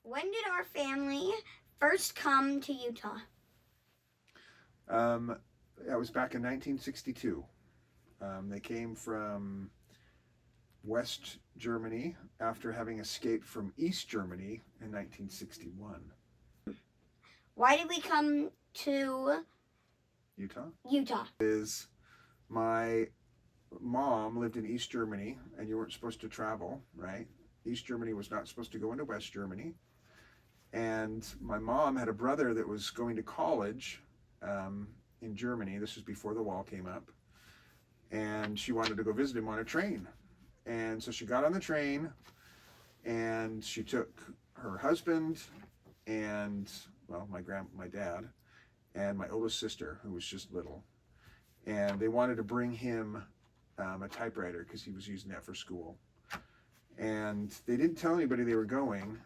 When did our family first come to Utah? That was back in 1962. They came from West Germany after having escaped from East Germany in 1961. Why did we come to Utah? Is my mom lived in East Germany, and you weren't supposed to travel, right? East Germany was not supposed to go into West Germany. And my mom had a brother that was going to college in Germany. This was before the wall came up. And she wanted to go visit him on a train. And so she got on the train, and she took her husband and, well, my dad, and my oldest sister, who was just little. And they wanted to bring him a typewriter because he was using that for school. And they didn't tell anybody they were going,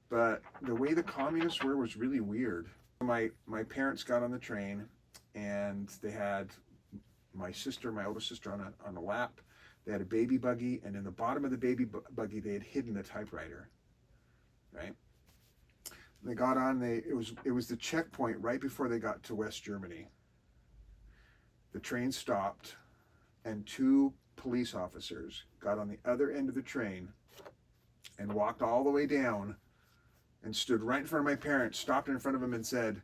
but the way the communists were was really weird. My parents got on the train, and they had my oldest sister, on a lap. They had a baby buggy, and in the bottom of the baby buggy, they had hidden the typewriter. Right? They got on. It was the checkpoint right before they got to West Germany. The train stopped, and two police officers got on the other end of the train and walked all the way down and stood right in front of my parents, stopped in front of them and said,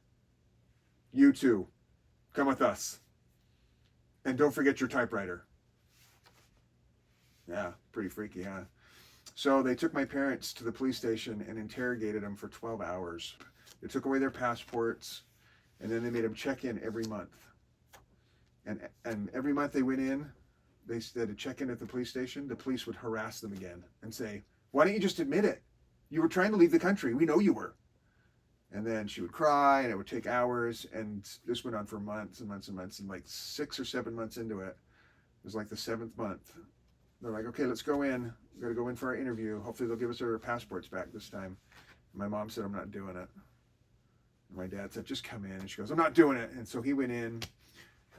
"You two, come with us. And don't forget your typewriter." Yeah, pretty freaky, huh? So they took my parents to the police station and interrogated them for 12 hours. They took away their passports, and then they made them check in every month. And every month they went in, they had to check in at the police station. The police would harass them again and say, "Why don't you just admit it? You were trying to leave the country. We know you were." And then she would cry, and it would take hours. And this went on for months and months and months. And like 6 or 7 months into it, it was like the 7th month. They're like, "Okay, let's go in. We've got to go in for our interview. Hopefully they'll give us our passports back this time." And my mom said, "I'm not doing it." And my dad said, "Just come in." And she goes, "I'm not doing it." And so he went in.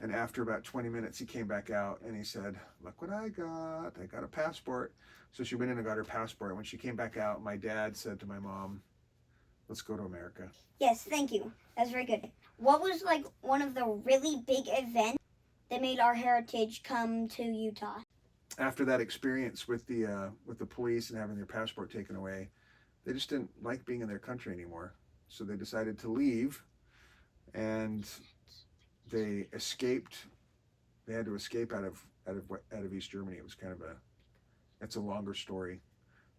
And after about 20 minutes, he came back out and he said, "Look what I got. I got a passport." So she went in and got her passport. When she came back out, my dad said to my mom, "Let's go to America." Yes, thank you. That's very good. What was like one of the really big events that made our heritage come to Utah? After that experience with the police and having their passport taken away, they just didn't like being in their country anymore. So they decided to leave, and they escaped. They had to escape out of East Germany. It was it's a longer story,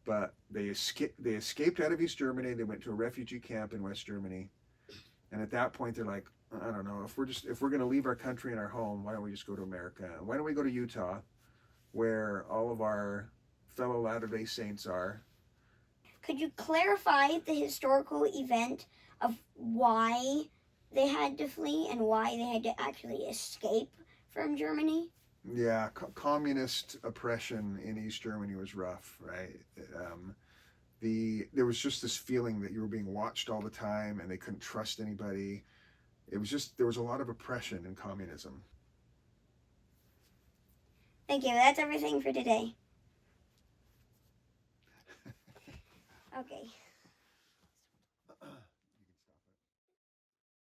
but they escaped out of East Germany. They went to a refugee camp in West Germany, and at that point they're like, "I don't know, if we're going to leave our country and our home, why don't we just go to America? Why don't we go to Utah, where all of our fellow Latter-day Saints are?" Could you clarify the historical event of why they had to flee and why they had to actually escape from Germany? Yeah, communist oppression in East Germany was rough, right? There was just this feeling that you were being watched all the time, and they couldn't trust anybody. There was a lot of oppression in communism. Thank you. That's everything for today. Okay.